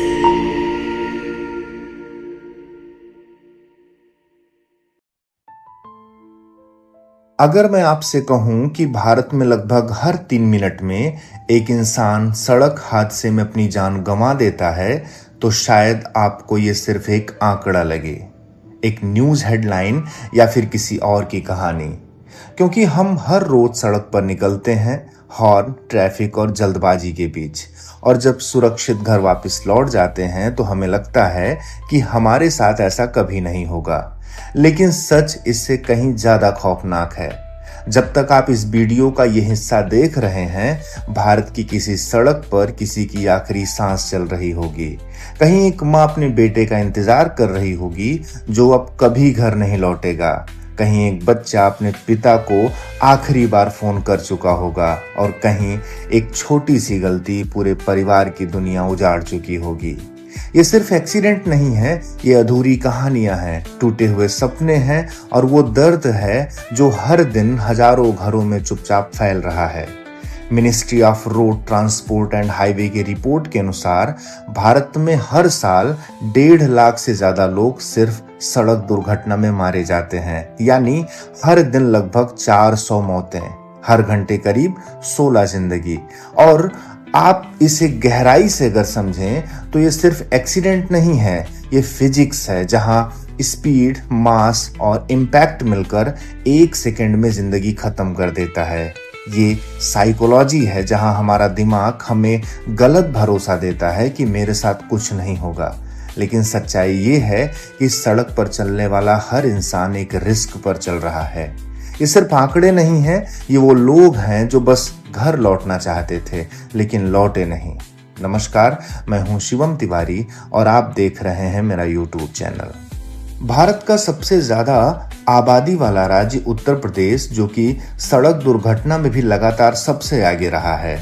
अगर मैं आपसे कहूं कि भारत में लगभग हर 3 मिनट में एक इंसान सड़क हादसे में अपनी जान गंवा देता है, तो शायद आपको ये सिर्फ एक आंकड़ा लगे, एक न्यूज़ हेडलाइन या फिर किसी और की कहानी। क्योंकि हम हर रोज सड़क पर निकलते हैं, हॉर्न, ट्रैफिक और जल्दबाजी के बीच, और जब सुरक्षित घर वापस लौट जाते हैं तो हमें लगता है कि हमारे साथ ऐसा कभी नहीं होगा। लेकिन सच इससे कहीं ज्यादा खौफनाक है। जब तक आप इस वीडियो का ये हिस्सा देख रहे हैं, भारत की किसी सड़क पर किसी की आखिरी सांस चल रही होगी। कहीं एक माँ अपने बेटे का इंतजार कर रही होगी जो अब कभी घर नहीं लौटेगा। कहीं एक बच्चा अपने पिता को आखिरी बार फोन कर चुका होगा, और कहीं एक छोटी सी गलती पूरे परिवार की दुनिया उजाड़ चुकी होगी। ये सिर्फ एक्सीडेंट नहीं है, ये अधूरी कहानियां हैं, टूटे हुए सपने हैं, और वो दर्द है जो हर दिन हजारों घरों में चुपचाप फैल रहा है। Ministry of road transport and highway की रिपोर्ट के अनुसार भारत में हर साल 1.5 लाख से ज्यादा लोग सिर्फ सड़क दुर्घटना में मारे जाते हैं। यानी हर दिन लगभग 400 मौतें, हर घंटे करीब 16 जिंदगी। और आप इसे गहराई से अगर समझें तो ये सिर्फ एक्सीडेंट नहीं है, ये फिजिक्स है, जहां स्पीड, मास और इम्पैक्ट मिलकर 1 सेकंड में जिंदगी खत्म कर देता है। ये साइकोलॉजी है, जहां हमारा दिमाग हमें गलत भरोसा देता है कि मेरे साथ कुछ नहीं होगा। लेकिन सच्चाई ये है कि सड़क पर चलने वाला हर इंसान एक रिस्क पर चल रहा है। ये सिर्फ आंकड़े नहीं हैं, ये वो लोग हैं जो बस घर लौटना चाहते थे लेकिन लौटे नहीं। नमस्कार, मैं हूं शिवम तिवारी और आप देख रहे हैं मेरा YouTube चैनल। भारत का सबसे ज्यादा आबादी वाला राज्य उत्तर प्रदेश, जो कि सड़क दुर्घटना में भी लगातार सबसे आगे रहा है।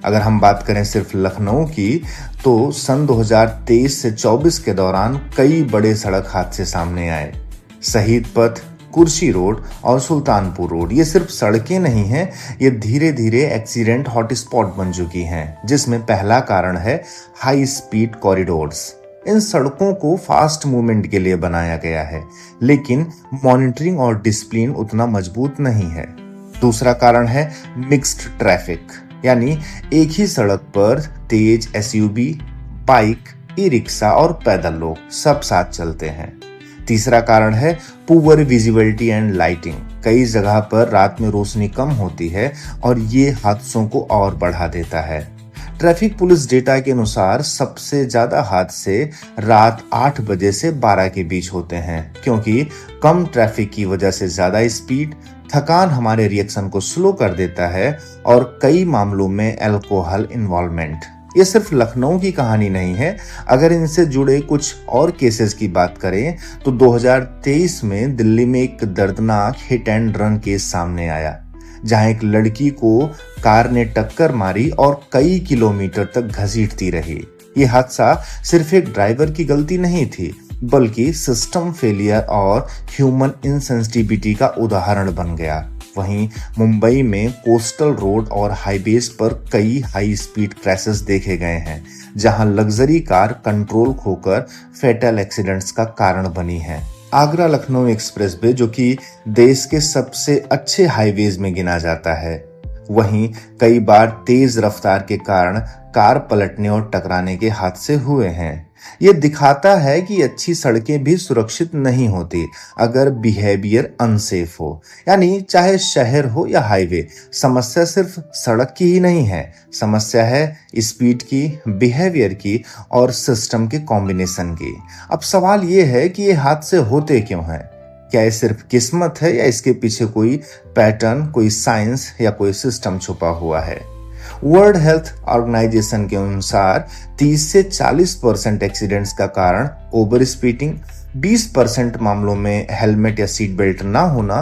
अगर हम बात करें सिर्फ लखनऊ की, तो सन 2023 से 24 के दौरान कई बड़े सड़क हादसे सामने आए। शहीद पथ, कुर्सी रोड और सुल्तानपुर रोड, ये सिर्फ सड़कें नहीं हैं, ये धीरे धीरे एक्सीडेंट हॉटस्पॉट बन चुकी हैं, जिसमें पहला कारण है हाई स्पीड कॉरिडोर्स। इन सड़कों को फास्ट मूवमेंट के लिए बनाया गया है, लेकिन मॉनिटरिंग और डिसिप्लिन उतना मजबूत नहीं है। दूसरा कारण है मिक्स्ड ट्रैफिक, यानी एक ही सड़क पर तेज एसयूवी, बाइक, ई रिक्शा और पैदल लोग सब साथ चलते हैं। तीसरा कारण है पुअर विजिबिलिटी एंड लाइटिंग। कई जगह पर रात में रोशनी कम होती है और ये हादसों को और बढ़ा देता है। ट्रैफिक पुलिस डेटा के अनुसार सबसे ज्यादा हादसे रात 8 बजे से 12 के बीच होते हैं, क्योंकि कम ट्रैफिक की वजह से ज्यादा स्पीड, थकान हमारे रिएक्शन को स्लो कर देता है, और कई मामलों में अल्कोहल इन्वॉल्वमेंट। ये सिर्फ लखनऊ की कहानी नहीं है। अगर इनसे जुड़े कुछ और केसेस की बात करें तो 2023 में दिल्ली में एक दर्दनाक हिट एंड रन केस सामने आया, जहां एक लड़की को कार ने टक्कर मारी और कई किलोमीटर तक घसीटती रही। ये हादसा सिर्फ एक ड्राइवर की गलती नहीं थी, बल्कि सिस्टम फेलियर और ह्यूमन इनसेंसिटिविटी का उदाहरण बन गया। वहीं मुंबई में कोस्टल रोड और हाईवेज पर कई हाई स्पीड क्रैशेस देखे गए हैं, जहां लग्जरी कार कंट्रोल खोकर फैटल एक्सीडेंट्स का कारण बनी है। आगरा लखनऊ एक्सप्रेसवे, जो कि देश के सबसे अच्छे हाईवेज में गिना जाता है, वहीं कई बार तेज रफ्तार के कारण कार पलटने और टकराने के हादसे हुए हैं। ये दिखाता है कि अच्छी सड़कें भी सुरक्षित नहीं होती अगर बिहेवियर अनसेफ हो। यानी चाहे शहर हो या हाईवे, समस्या सिर्फ सड़क की ही नहीं है, समस्या है स्पीड की, बिहेवियर की और सिस्टम के कॉम्बिनेशन की। अब सवाल ये है कि ये हादसे होते क्यों हैं? क्या ये सिर्फ किस्मत है या इसके पीछे कोई पैटर्न, कोई साइंस या कोई सिस्टम छुपा हुआ है? वर्ल्ड हेल्थ ऑर्गेनाइजेशन के अनुसार 30 से 40% एक्सीडेंट्स का कारण ओवर स्पीडिंग, 20% मामलों में हेलमेट या सीट बेल्ट ना होना,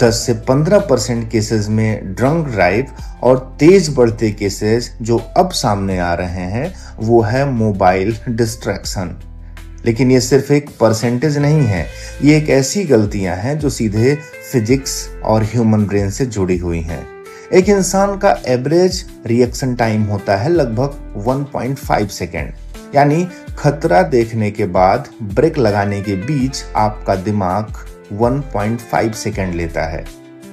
10 से 15% केसेस में ड्रंक ड्राइव, और तेज बढ़ते केसेस जो अब सामने आ रहे हैं वो है मोबाइल डिस्ट्रैक्शन। लेकिन ये सिर्फ एक परसेंटेज नहीं है, ये एक ऐसी गलतियां हैं जो सीधे फिजिक्स और ह्यूमन ब्रेन से जुड़ी हुई हैं। एक इंसान का एवरेज रिएक्शन टाइम होता है लगभग 1.5 सेकेंड, यानी खतरा देखने के बाद ब्रेक लगाने के बीच आपका दिमाग 1.5 सेकंड लेता है।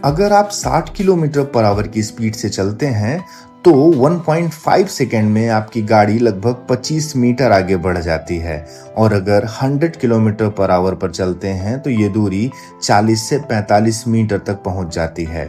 अगर आप 60 किलोमीटर पर आवर की स्पीड से चलते हैं तो 1.5 सेकंड में आपकी गाड़ी लगभग 25 मीटर आगे बढ़ जाती है, और अगर 100 किलोमीटर पर आवर पर चलते हैं तो ये दूरी 40 से 45 मीटर तक पहुंच जाती है।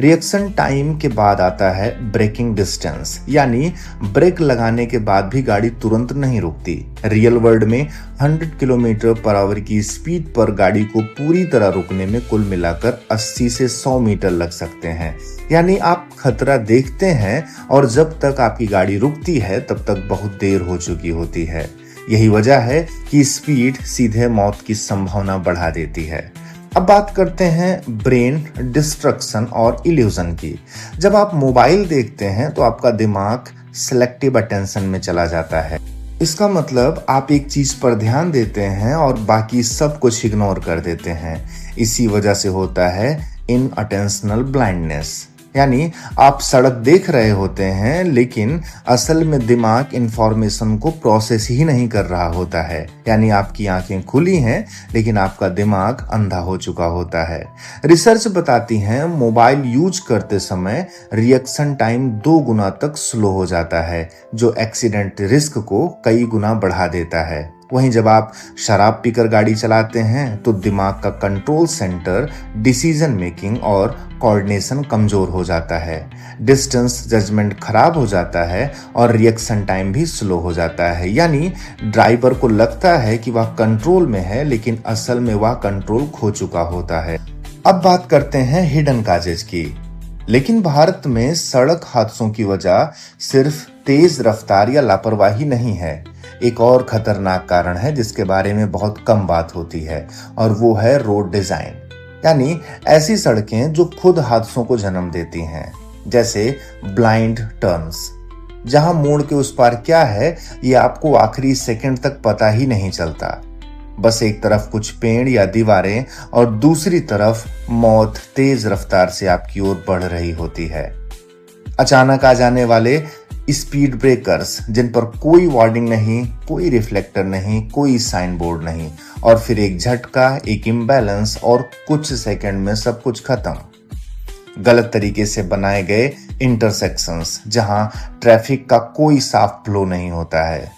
रिएक्शन टाइम के बाद आता है ब्रेकिंग डिस्टेंस, यानी ब्रेक लगाने के बाद भी गाड़ी तुरंत नहीं रुकती। रियल वर्ल्ड में 100 किलोमीटर पर आवर की स्पीड पर गाड़ी को पूरी तरह रुकने में कुल मिलाकर 80 से 100 मीटर लग सकते हैं। यानी आप खतरा देखते हैं और जब तक आपकी गाड़ी रुकती है तब तक बहुत देर हो चुकी होती है। यही वजह है कि स्पीड सीधे मौत की संभावना बढ़ा देती है। अब बात करते हैं ब्रेन डिस्ट्रक्शन और इल्यूजन की। जब आप मोबाइल देखते हैं तो आपका दिमाग सिलेक्टिव अटेंशन में चला जाता है। इसका मतलब आप एक चीज पर ध्यान देते हैं और बाकी सब कुछ इग्नोर कर देते हैं। इसी वजह से होता है इनअटेंशनल ब्लाइंडनेस, यानी आप सड़क देख रहे होते हैं लेकिन असल में दिमाग इंफॉर्मेशन को प्रोसेस ही नहीं कर रहा होता है। यानी आपकी आंखें खुली हैं लेकिन आपका दिमाग अंधा हो चुका होता है। रिसर्च बताती है मोबाइल यूज करते समय रिएक्शन टाइम 2 गुना तक स्लो हो जाता है, जो एक्सीडेंट रिस्क को कई गुना बढ़ा देता है। वहीं जब आप शराब पीकर गाड़ी चलाते हैं तो दिमाग का कंट्रोल सेंटर, डिसीजन मेकिंग और कोऑर्डिनेशन कमजोर हो जाता है। डिस्टेंस जजमेंट खराब हो जाता है और रिएक्शन टाइम भी स्लो हो जाता है। यानी ड्राइवर को लगता है कि वह कंट्रोल में है लेकिन असल में वह कंट्रोल खो चुका होता है। अब बात करते हैं हिडन काजेज की। लेकिन भारत में सड़क हादसों की वजह सिर्फ तेज रफ्तार या लापरवाही नहीं है। एक और खतरनाक कारण है जिसके बारे में बहुत कम बात होती है, और वो है रोड डिजाइन। यानी ऐसी सड़कें जो खुद हादसों को जन्म देती हैं, जैसे ब्लाइंड टर्न्स, जहां मोड़ के उस पार क्या है ये आपको आखिरी सेकंड तक पता ही नहीं चलता। बस एक तरफ कुछ पेड़ या दीवारें और दूसरी तरफ मौत तेज रफ्तार से आपकी ओर बढ़ रही होती है। अचानक आ जाने वाले स्पीड ब्रेकर्स, जिन पर कोई वार्निंग नहीं, कोई रिफ्लेक्टर नहीं, कोई साइन बोर्ड नहीं, और फिर एक झटका, एक इम्बैलेंस और कुछ सेकंड में सब कुछ खत्म। गलत तरीके से बनाए गए इंटरसेक्शंस, जहां ट्रैफिक का कोई साफ फ्लो नहीं होता है।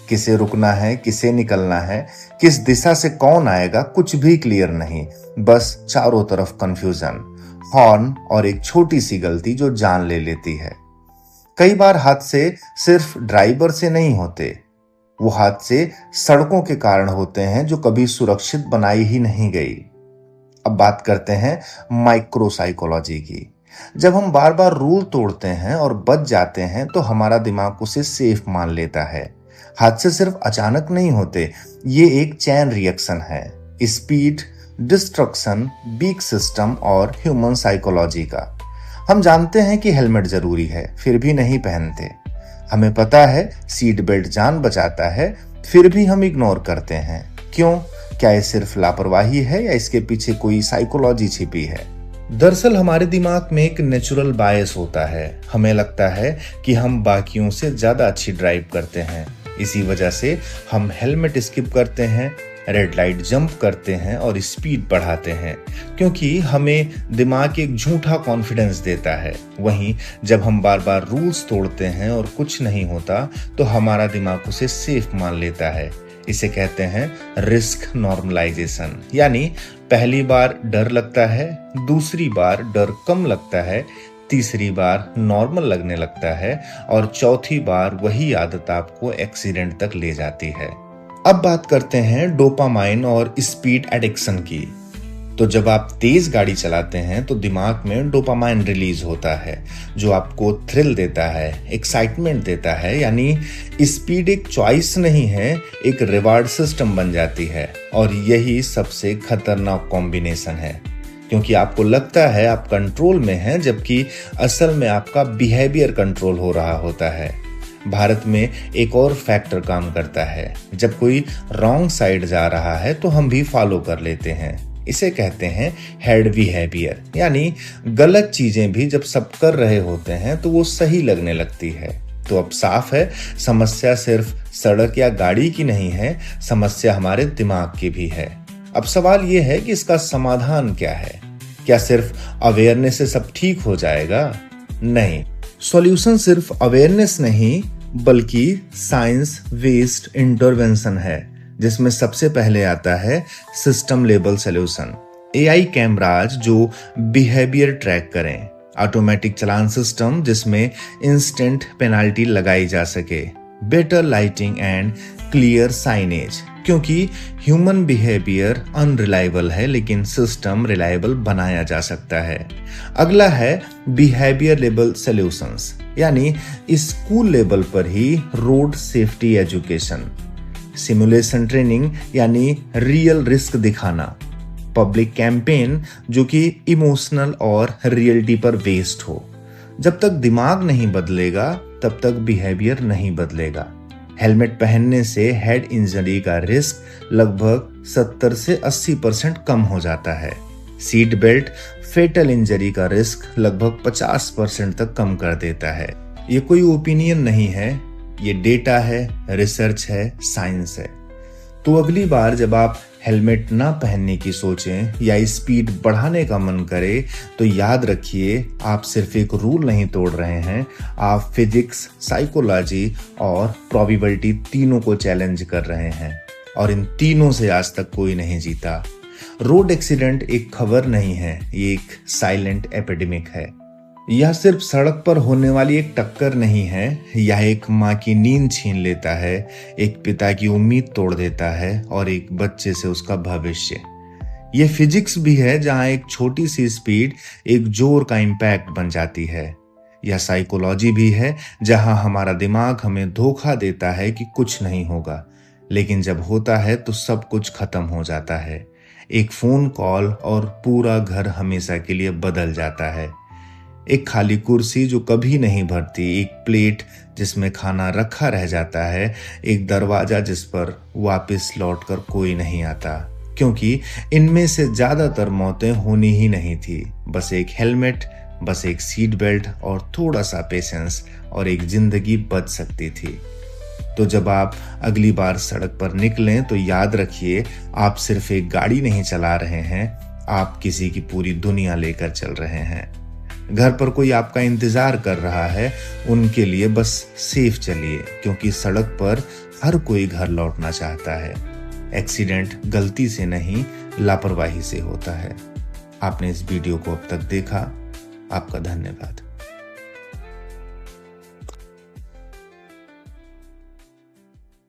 किसे रुकना है, किसे निकलना है, किस दिशा से कौन आएगा, कुछ भी क्लियर नहीं। बस चारों तरफ कंफ्यूजन, हॉर्न और एक छोटी सी गलती जो जान ले लेती है। कई बार हादसे सिर्फ ड्राइवर से नहीं होते, वो हादसे सड़कों के कारण होते हैं जो कभी सुरक्षित बनाई ही नहीं गई। अब बात करते हैं माइक्रो साइकोलॉजी की। जब हम बार बार रूल तोड़ते हैं और बच जाते हैं तो हमारा दिमाग उसे सेफ मान लेता है। हादसे सिर्फ अचानक नहीं होते, ये एक चैन रिएक्शन है, स्पीड, डिस्ट्रक्शन, बीक सिस्टम और ह्यूमन साइकोलॉजी का। हम जानते हैं कि हेलमेट जरूरी है, फिर भी नहीं पहनते। हमें पता है सीट बेल्ट जान बचाता है, फिर भी हम इग्नोर करते हैं। क्यों? क्या ये सिर्फ लापरवाही है या इसके पीछे कोई साइकोलॉजी छिपी है? दरअसल हमारे दिमाग में एक नेचुरल बायस होता है। हमें लगता है कि हम बाकियों से ज्यादा अच्छी ड्राइव करते हैं। इसी वजह से हम हेलमेट स्किप करते हैं, रेड लाइट जंप करते हैं और स्पीड बढ़ाते हैं, क्योंकि हमें दिमाग एक झूठा कॉन्फिडेंस देता है। वहीं जब हम बार बार रूल्स तोड़ते हैं और कुछ नहीं होता तो हमारा दिमाग उसे सेफ मान लेता है। इसे कहते हैं रिस्क नॉर्मलाइजेशन। यानी पहली बार डर लगता है, दूसरी बार डर कम लगता है, तीसरी बार नॉर्मल लगने लगता है और चौथी बार वही आदत आपको एक्सीडेंट तक ले जाती है। अब बात करते हैं डोपामाइन और स्पीड एडिक्शन की। तो जब आप तेज गाड़ी चलाते हैं तो दिमाग में डोपामाइन रिलीज होता है, जो आपको थ्रिल देता है, एक्साइटमेंट देता है। यानी स्पीड एक चॉइस नहीं है, एक रिवार्ड सिस्टम बन जाती है। और यही सबसे खतरनाक कॉम्बिनेशन है, क्योंकि आपको लगता है आप कंट्रोल में हैं, जबकि असल में आपका बिहेवियर कंट्रोल हो रहा होता है। भारत में एक और फैक्टर काम करता है। जब कोई रॉन्ग साइड जा रहा है तो हम भी फॉलो कर लेते हैं। इसे कहते हैं हेड बिहेवियर। यानी गलत चीजें भी जब सब कर रहे होते हैं तो वो सही लगने लगती है। तो अब साफ है, समस्या सिर्फ सड़क या गाड़ी की नहीं है, समस्या हमारे दिमाग की भी है। अब सवाल यह है कि इसका समाधान क्या है? क्या सिर्फ अवेयरनेस से सब ठीक हो जाएगा? नहीं, सॉल्यूशन सिर्फ अवेयरनेस नहीं बल्कि साइंस बेस्ड इंटरवेंशन है, जिसमें सबसे पहले आता है system level solution. AI cameras जो बिहेवियर ट्रैक करें, ऑटोमेटिक चालान सिस्टम जिसमें इंस्टेंट पेनाल्टी लगाई जा सके, better lighting and clear signage, क्योंकि ह्यूमन बिहेवियर अनरिलायबल है लेकिन सिस्टम रिलायबल बनाया जा सकता है। अगला है बिहेवियर लेवल सॉल्यूशंस, यानी स्कूल लेवल पर ही road safety education, simulation training यानी रियल रिस्क दिखाना, पब्लिक कैंपेन जो कि इमोशनल और रियलिटी पर बेस्ड हो। जब तक दिमाग नहीं बदलेगा तब तक बिहेवियर नहीं बदलेगा। हेलमेट पहनने से हेड इंजरी का रिस्क लगभग 70 से 80% कम हो जाता है। सीट बेल्ट फेटल इंजरी का रिस्क लगभग 50% तक कम कर देता है। ये कोई ओपिनियन नहीं है, ये डेटा है, रिसर्च है, साइंस है। तो अगली बार जब आप हेलमेट ना पहनने की सोचें या स्पीड बढ़ाने का मन करे तो याद रखिए, आप सिर्फ एक रूल नहीं तोड़ रहे हैं, आप फिजिक्स, साइकोलॉजी और प्रोबेबिलिटी तीनों को चैलेंज कर रहे हैं, और इन तीनों से आज तक कोई नहीं जीता। रोड एक्सीडेंट एक खबर नहीं है, ये एक साइलेंट एपिडेमिक है। यह सिर्फ सड़क पर होने वाली एक टक्कर नहीं है, यह एक माँ की नींद छीन लेता है, एक पिता की उम्मीद तोड़ देता है और एक बच्चे से उसका भविष्य। यह फिजिक्स भी है, जहाँ एक छोटी सी स्पीड एक जोर का इम्पैक्ट बन जाती है। यह साइकोलॉजी भी है, जहाँ हमारा दिमाग हमें धोखा देता है कि कुछ नहीं होगा, लेकिन जब होता है तो सब कुछ खत्म हो जाता है। एक फोन कॉल और पूरा घर हमेशा के लिए बदल जाता है। एक खाली कुर्सी जो कभी नहीं भरती, एक प्लेट जिसमें खाना रखा रह जाता है, एक दरवाजा जिस पर वापस लौटकर कोई नहीं आता, क्योंकि इनमें से ज्यादातर मौतें होनी ही नहीं थी। बस एक हेलमेट, बस एक सीट बेल्ट और थोड़ा सा पेशेंस और एक जिंदगी बच सकती थी। तो जब आप अगली बार सड़क पर निकलें तो याद रखिए, आप सिर्फ एक गाड़ी नहीं चला रहे हैं, आप किसी की पूरी दुनिया लेकर चल रहे हैं। घर पर कोई आपका इंतजार कर रहा है, उनके लिए बस सेफ चलिए, क्योंकि सड़क पर हर कोई घर लौटना चाहता है। एक्सीडेंट गलती से नहीं, लापरवाही से होता है। आपने इस वीडियो को अब तक देखा, आपका धन्यवाद।